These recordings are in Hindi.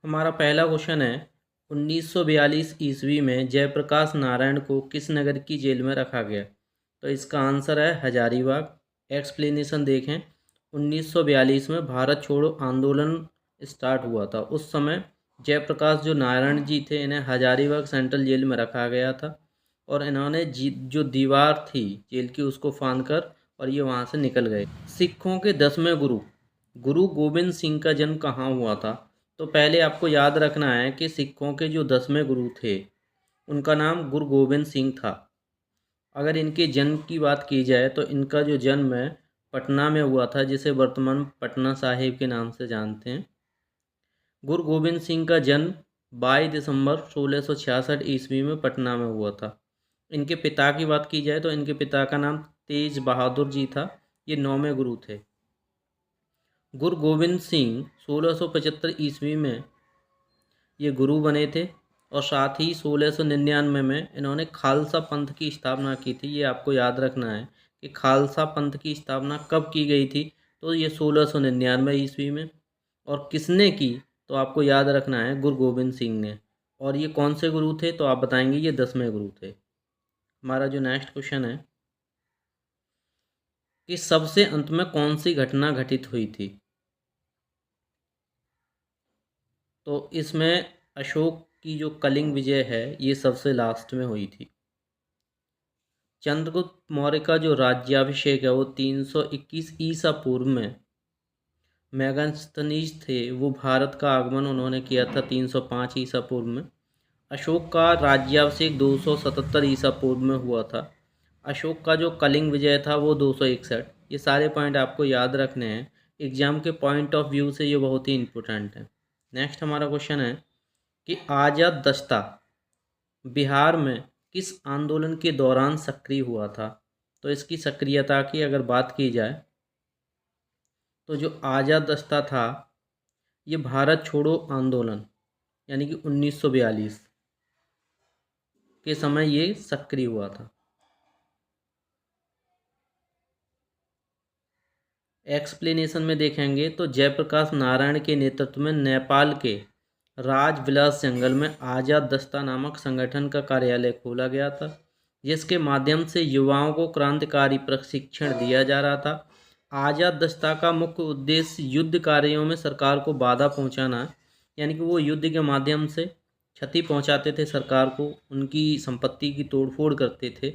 हमारा पहला क्वेश्चन है 1942 ईस्वी में जयप्रकाश नारायण को किस नगर की जेल में रखा गया। तो इसका आंसर है हजारीबाग। एक्सप्लेनेशन देखें। 1942 में भारत छोड़ो आंदोलन स्टार्ट हुआ था। उस समय जयप्रकाश जो नारायण जी थे इन्हें हजारीबाग सेंट्रल जेल में रखा गया था और इन्होंने जो दीवार थी जेल की उसको फांद कर और ये वहाँ से निकल गए। सिखों के 10वें गुरु गुरु गोबिंद सिंह का जन्म कहाँ हुआ था। तो पहले आपको याद रखना है कि सिखों के जो 10वें गुरु थे उनका नाम गुरु गोबिंद सिंह था। अगर इनके जन्म की बात की जाए तो इनका जो जन्म है पटना में हुआ था, जिसे वर्तमान पटना साहिब के नाम से जानते हैं। गुरु गोबिंद सिंह का जन्म 22 दिसंबर 1666 ईस्वी में पटना में हुआ था। इनके पिता की बात की जाए तो इनके पिता का नाम तेज बहादुर जी था। ये 9वें गुरु थे। गुरु गोबिंद सिंह 1675 ईस्वी में ये गुरु बने थे और साथ ही 1699 में इन्होंने खालसा पंथ की स्थापना की थी। ये आपको याद रखना है कि खालसा पंथ की स्थापना कब की गई थी। तो ये 1699 ईस्वी में। और किसने की, तो आपको याद रखना है गुरु गोबिंद सिंह ने। और ये कौन से गुरु थे, तो आप बताएंगे ये 10वें गुरु थे। हमारा जो नेक्स्ट क्वेश्चन है कि सबसे अंत में कौन सी घटना घटित हुई थी। तो इसमें अशोक की जो कलिंग विजय है ये सबसे लास्ट में हुई थी। चंद्रगुप्त मौर्य का जो राज्याभिषेक है वो 321 ईसा पूर्व में मेगास्थनीज थे, वो भारत का आगमन उन्होंने किया था 305 ईसा पूर्व में। अशोक का राज्याभिषेक 277 ईसा पूर्व में हुआ था। अशोक का जो कलिंग विजय था वो 261। ये सारे पॉइंट आपको याद रखने हैं। एग्जाम के पॉइंट ऑफ व्यू से ये बहुत ही इंपॉर्टेंट है। नेक्स्ट हमारा क्वेश्चन है कि आज़ाद दस्ता बिहार में किस आंदोलन के दौरान सक्रिय हुआ था। तो इसकी सक्रियता की अगर बात की जाए तो जो आज़ाद दस्ता था ये भारत छोड़ो आंदोलन यानी कि 1942 के समय ये सक्रिय हुआ था। एक्सप्लेनेशन में देखेंगे तो जयप्रकाश नारायण के नेतृत्व में नेपाल के राजविलास जंगल में आज़ाद दस्ता नामक संगठन का कार्यालय खोला गया था, जिसके माध्यम से युवाओं को क्रांतिकारी प्रशिक्षण दिया जा रहा था। आज़ाद दस्ता का मुख्य उद्देश्य युद्ध कार्यों में सरकार को बाधा पहुंचाना है, यानी कि वो युद्ध के माध्यम से क्षति पहुंचाते थे सरकार को, उनकी संपत्ति की तोड़फोड़ करते थे।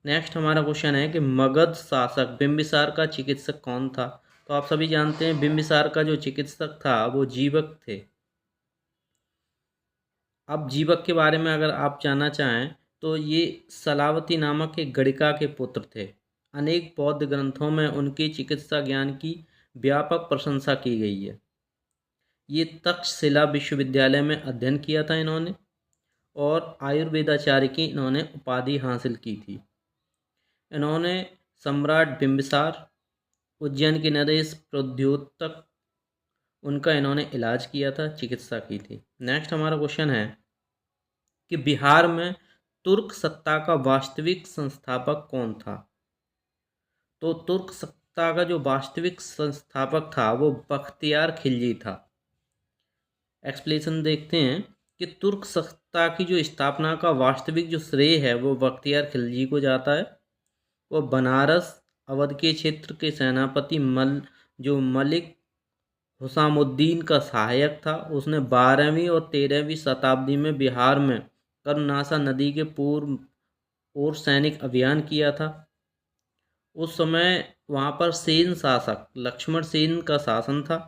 नेक्स्ट हमारा क्वेश्चन है कि मगध शासक बिंबिसार का चिकित्सक कौन था। तो आप सभी जानते हैं बिंबिसार का जो चिकित्सक था वो जीवक थे। अब जीवक के बारे में अगर आप जानना चाहें तो ये सलावती नामक एक गणिका के पुत्र थे। अनेक बौद्ध ग्रंथों में उनके चिकित्सा ज्ञान की व्यापक प्रशंसा की गई है। ये तक्षशिला विश्वविद्यालय में अध्ययन किया था इन्होंने और आयुर्वेदाचार्य की इन्होंने उपाधि हासिल की थी। इन्होंने सम्राट बिंबिसार, उज्जैन के नरेश प्रद्योतक, उनका इन्होंने इलाज किया था, चिकित्सा की थी। नेक्स्ट हमारा क्वेश्चन है कि बिहार में तुर्क सत्ता का वास्तविक संस्थापक कौन था। तो तुर्क सत्ता का जो वास्तविक संस्थापक था वो बख्तियार खिलजी था। एक्सप्लेनेशन देखते हैं कि तुर्क सत्ता की जो स्थापना का वास्तविक जो श्रेय है वो बख्तियार खिलजी को जाता है। वो बनारस अवध के क्षेत्र के सेनापति जो मलिक हुसामुद्दीन का सहायक था। उसने 12वीं और 13वीं शताब्दी में बिहार में कर्मनाशा नदी के पूर्व और सैनिक अभियान किया था। उस समय वहाँ पर सेन शासक लक्ष्मण सेन का शासन था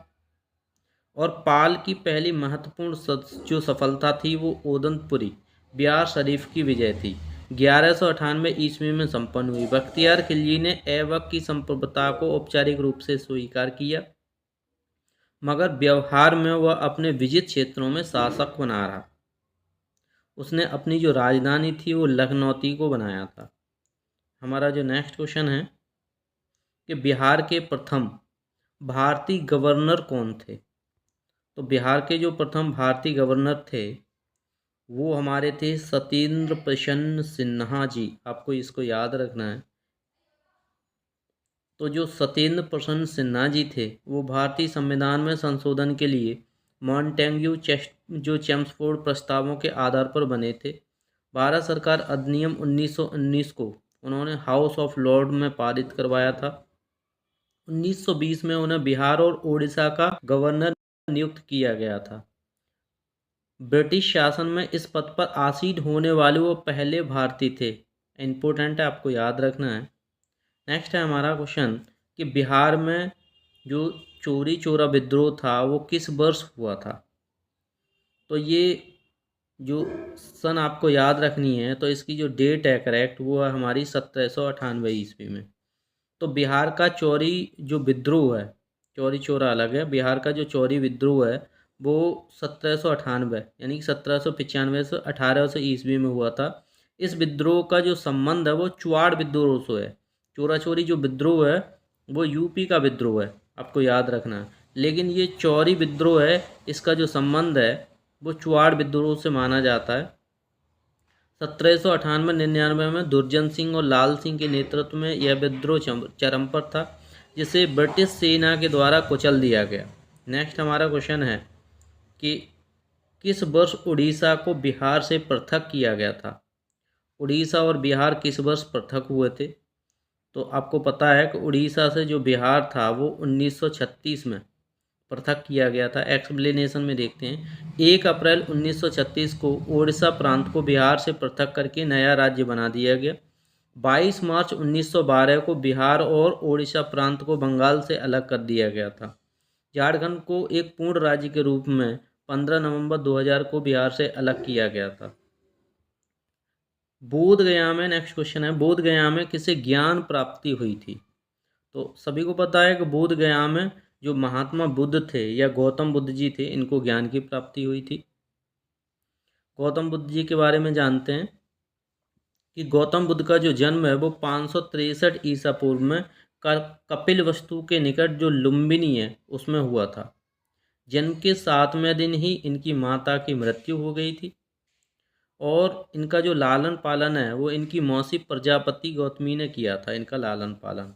और पाल की पहली महत्वपूर्ण जो सफलता थी वो ओदंतपुरी बिहार शरीफ की विजय थी। 1198 ईस्वी में संपन्न हुई। बख्तियार खिलजी ने ऐबक की संप्रभुता को औपचारिक रूप से स्वीकार किया, मगर व्यवहार में वह अपने विजित क्षेत्रों में शासक बना रहा। उसने अपनी जो राजधानी थी वो लखनौती को बनाया था। हमारा जो नेक्स्ट क्वेश्चन है कि बिहार के प्रथम भारतीय गवर्नर कौन थे। तो बिहार के जो प्रथम भारतीय गवर्नर थे वो हमारे थे सत्येंद्र प्रसन्न सिन्हा जी। आपको इसको याद रखना है। तो जो सत्येंद्र प्रसन्न सिन्हा जी थे वो भारतीय संविधान में संशोधन के लिए मॉन्टेग्यू जो चेम्सफोर्ड प्रस्तावों के आधार पर बने थे। भारत सरकार अधिनियम 1919 को उन्होंने हाउस ऑफ लॉर्ड में पारित करवाया था। 1920 में उन्हें बिहार और उड़ीसा का गवर्नर नियुक्त किया गया था। ब्रिटिश शासन में इस पद पर आसीन होने वाले वो पहले भारतीय थे। इम्पोर्टेंट है, आपको याद रखना है। नेक्स्ट है हमारा क्वेश्चन कि बिहार में जो चौरी चौरा विद्रोह था वो किस वर्ष हुआ था। तो ये जो सन आपको याद रखनी है, तो इसकी जो डेट है करेक्ट वो है हमारी 1798 ईस्वी में। तो बिहार का चौरी जो विद्रोह है, चौरी चौरा अलग है, बिहार का जो चौरी विद्रोह है वो 1798 यानी कि 1795 से 1800 ईस्वी में हुआ था। इस विद्रोह का जो संबंध है वो चुआड़ विद्रोह से है। चोरा चोरी जो विद्रोह है वो यूपी का विद्रोह है, आपको याद रखना है। लेकिन ये चौरी विद्रोह है, इसका जो संबंध है वो चुआड़ विद्रोह से माना जाता है। 1798-99 में दुर्जन सिंह और लाल सिंह के नेतृत्व में यह विद्रोह चरम पर था, जिसे ब्रिटिश सेना के द्वारा कुचल दिया गया। नेक्स्ट हमारा क्वेश्चन है कि किस वर्ष उड़ीसा को बिहार से पृथक किया गया था। उड़ीसा और बिहार किस वर्ष पृथक हुए थे। तो आपको पता है कि उड़ीसा से जो बिहार था वो 1936 में पृथक किया गया था। एक्सप्लेनेशन में देखते हैं। 1 अप्रैल 1936 को उड़ीसा प्रांत को बिहार से पृथक करके नया राज्य बना दिया गया। 22 मार्च 1912 को बिहार और उड़ीसा प्रांत को बंगाल से अलग कर दिया गया था। झारखंड को एक पूर्ण राज्य के रूप में 15 नवंबर 2000 को बिहार से अलग किया गया था। बोध गया में नेक्स्ट क्वेश्चन है, बोध गया में किसे ज्ञान प्राप्ति हुई थी। तो सभी को पता है कि बोध गया में जो महात्मा बुद्ध थे या गौतम बुद्ध जी थे, इनको ज्ञान की प्राप्ति हुई थी। गौतम बुद्ध जी के बारे में जानते हैं कि गौतम बुद्ध का जो जन्म है वो 563 ईसा पूर्व में कपिल वस्तु के निकट जो लुम्बिनी है उसमें हुआ था। जन्म के 7वें दिन ही इनकी माता की मृत्यु हो गई थी और इनका जो लालन पालन है वो इनकी मौसी प्रजापति गौतमी ने किया था, इनका लालन पालन।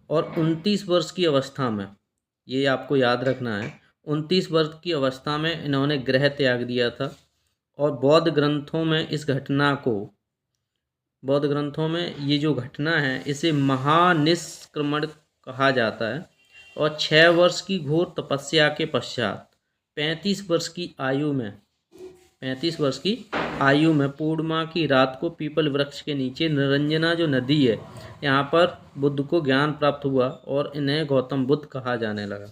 और 29 वर्ष की अवस्था में, ये आपको याद रखना है, 29 वर्ष की अवस्था में इन्होंने गृह त्याग दिया था। और बौद्ध ग्रंथों में इस घटना को, बौद्ध ग्रंथों में ये जो घटना है इसे महानिष्क्रमण कहा जाता है। और 6 वर्ष की घोर तपस्या के पश्चात 35 वर्ष की आयु में पूर्णिमा की रात को पीपल वृक्ष के नीचे निरंजना जो नदी है यहाँ पर बुद्ध को ज्ञान प्राप्त हुआ और इन्हें गौतम बुद्ध कहा जाने लगा।